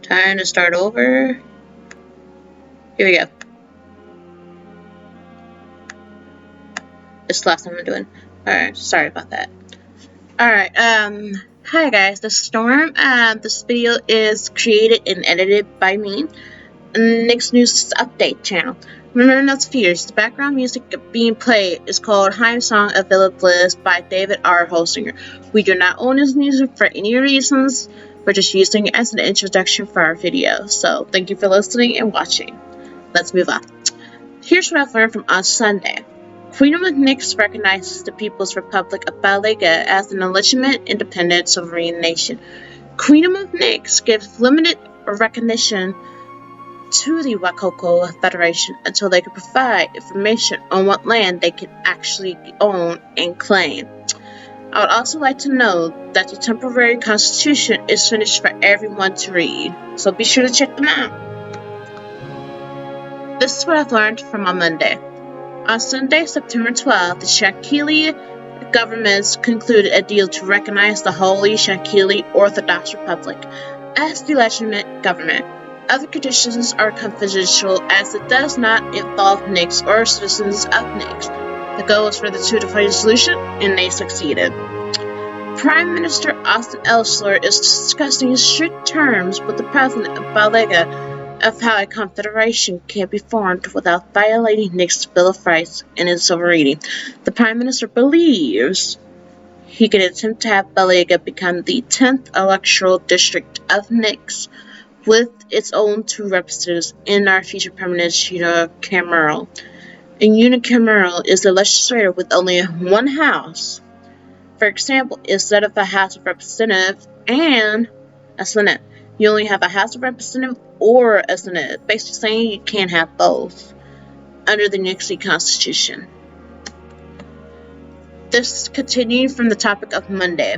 Time to start over. Here we go. This is the last time I'm doing. Alright, sorry about that. Alright, hi guys, this is Storm. This video is created and edited by me. Next News Update channel. Remember not to fear, the background music being played is called Hymn Song of Village Bliss by David R. Holsinger. We do not own this music for any reasons. We're just using it as an introduction for our video. So thank you for listening and watching. Let's move on. Here's what I've learned from on Sunday. Queen of Nix recognizes the People's Republic of Balaga as an illegitimate, independent, sovereign nation. Queen of Nix gives limited recognition to the Wakoko Federation until they can provide information on what land they can actually own and claim. I would also like to note that the temporary constitution is finished for everyone to read, so be sure to check them out. This is what I've learned from on Monday. On Sunday, September 12th, the Shakili governments concluded a deal to recognize the Holy Shakili Orthodox Republic as the legitimate government. Other conditions are confidential as it does not involve Nix or citizens of Nix. The goal was for the two to find a solution, and they succeeded. Prime Minister Austin Elsler is discussing strict terms with the president of Balaga of how a confederation can be formed without violating Nix's Bill of Rights and its sovereignty. The Prime Minister believes he can attempt to have Balaga become the 10th electoral district of Nix, with its own two representatives in our future permanent unicameral. A unicameral is a legislature with only one house. For example, instead of a House of Representatives and a Senate, you only have a House of Representatives or a Senate, basically saying you can't have both under the Nixie Constitution. This continuing from the topic of Monday.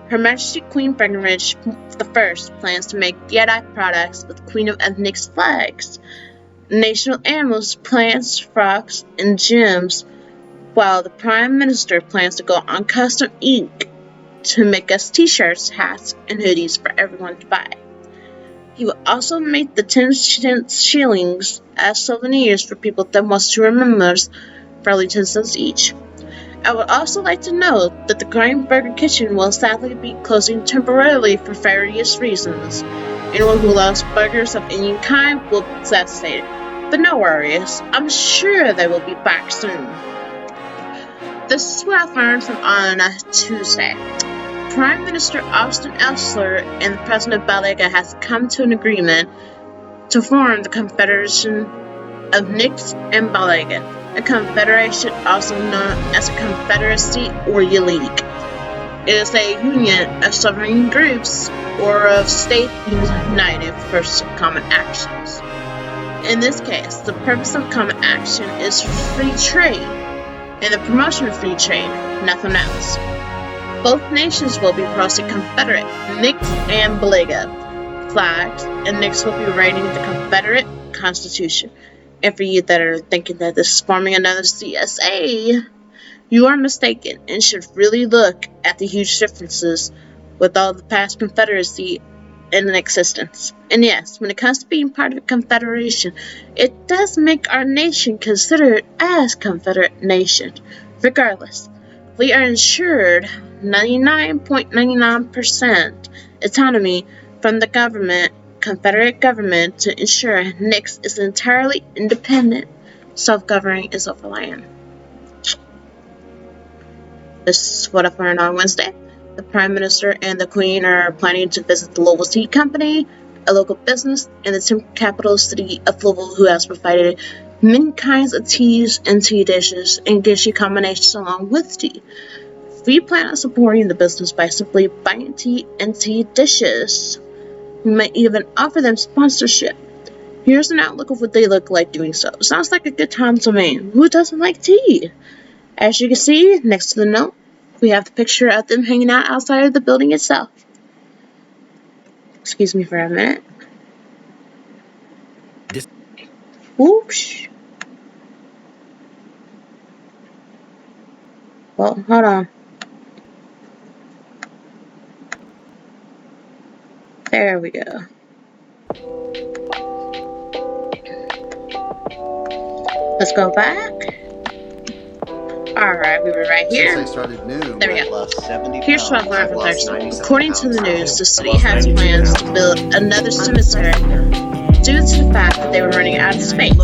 Her Majesty Queen Breckenridge I plans to make Jedi products with Queen of Nix flags, national animals, plants, frogs, and gems, while the Prime Minister plans to go on custom ink to make us t-shirts, hats, and hoodies for everyone to buy. He will also make the 10 cents shillings as souvenirs for people that wants to remember us for only 10 cents each. I would also like to note that the Grime Burger Kitchen will sadly be closing temporarily for various reasons. Anyone who loves burgers of any kind will be devastated, but no worries, I'm sure they will be back soon. This is what I've learned from on Tuesday. Prime Minister Austin Elsler and the President of Balaga has come to an agreement to form the Confederation of Nix and Balaga, a confederation also known as a confederacy or league. It is a union of sovereign groups or of states united for common actions. In this case, the purpose of common action is free trade and the promotion of free trade, nothing else. Both nations will be posting Confederate Nix and Balaga flags, and Nix will be writing the Confederate Constitution. And for you that are thinking that this is forming another CSA, you are mistaken and should really look at the huge differences with all the past Confederacy in existence. And yes, when it comes to being part of a confederation, it does make our nation considered as Confederate nation. Regardless, we are ensured 99.99% autonomy from the government, Confederate government, to ensure Nix is entirely independent, self-governing is over land. This is what I've learned on Wednesday. The Prime Minister and the Queen are planning to visit the Louisville Tea Company, a local business in the capital city of Louisville who has provided many kinds of teas and tea dishes and gives you combinations along with tea. We plan on supporting the business by simply buying tea and tea dishes. We might even offer them sponsorship. Here's an outlook of what they look like doing so. Sounds like a good time to me. Who doesn't like tea? As you can see, next to the note, we have the picture of them hanging out outside of the building itself. Excuse me for a minute. Oops. Well, hold on. There we go. Let's go back. Alright, we were right here. Since I started new, There we I've go. lost 70 Here's what I've pounds. learned from lost Thursday. 97 According to the pounds. news, the city has plans to build another cemetery due to the fact that they were running out of space.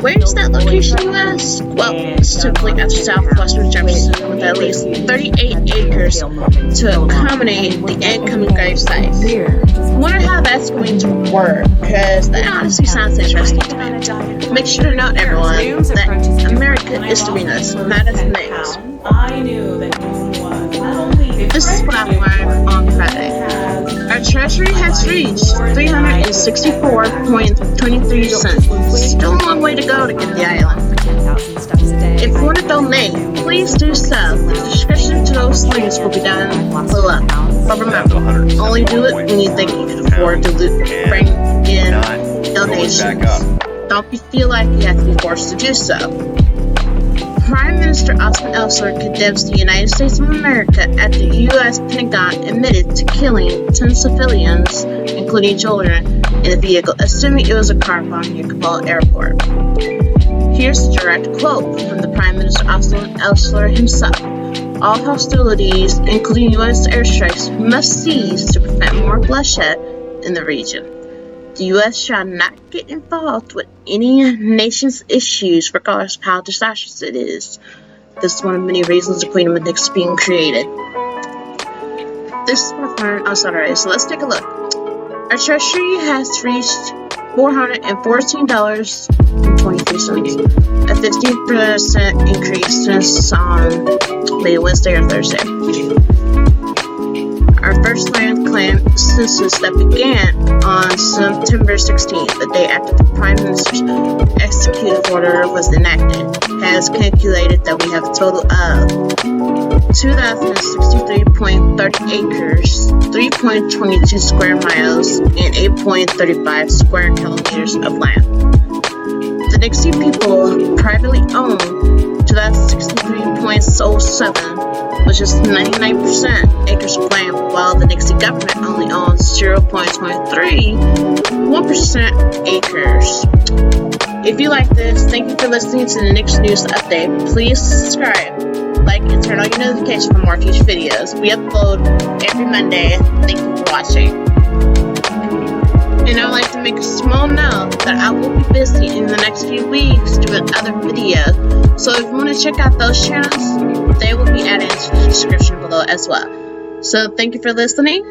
Where is that location, you ask? Well, it's simply at southwestern Jefferson with at least 38 acres to accommodate the incoming grave sites. I wonder how that's going to work, because that honestly sounds interesting to me. Make sure to note, everyone, that America is doing this, not as things. I knew that this was not only This is what I learned on Friday. Our treasury has reached 364.23 cents. Still a long way to go to get the island. If you want to donate, please do so. The description to those links will be down below. But remember, only do it when you think you can afford to bring in donations. Don't feel like you have to be forced to do so. Prime Minister Austin Eckler condemns the United States of America after the U.S. Pentagon admitted to killing 10 civilians, including children, in a vehicle, assuming it was a car bomb near Kabul Airport. Here's a direct quote from the Prime Minister Austin Eckler himself. All hostilities, including U.S. airstrikes, must cease to prevent more bloodshed in the region. The U.S. shall not get involved with any nation's issues, regardless of how disastrous it is. This is one of many reasons the Queen of Mythics is being created. This is what I learned outside already, so let's take a look. Our treasury has reached $414.23, a 15% increase since on maybe Wednesday or Thursday. Our first land claim census that began on September 16th, the day after the Prime Minister's executive order was enacted, has calculated that we have a total of 2,063.30 acres, 3.22 square miles, and 8.35 square kilometers of land. The Nixie people privately own 2,063.07, which is 99% acres of land, while the Nixie government only owns 0.23% acres. If you like this, thank you for listening to the Nix News Update. Please subscribe, like, and turn on your notifications for more future videos. We upload every Monday. Thank you for watching. And I would like to make a small note that I will be busy in the next few weeks doing other videos. So if you want to check out those channels, they will be added into the description below as well. So thank you for listening.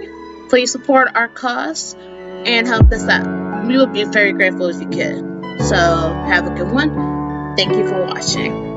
Please support our cause and help us out. We would be very grateful if you could. So have a good one. Thank you for watching.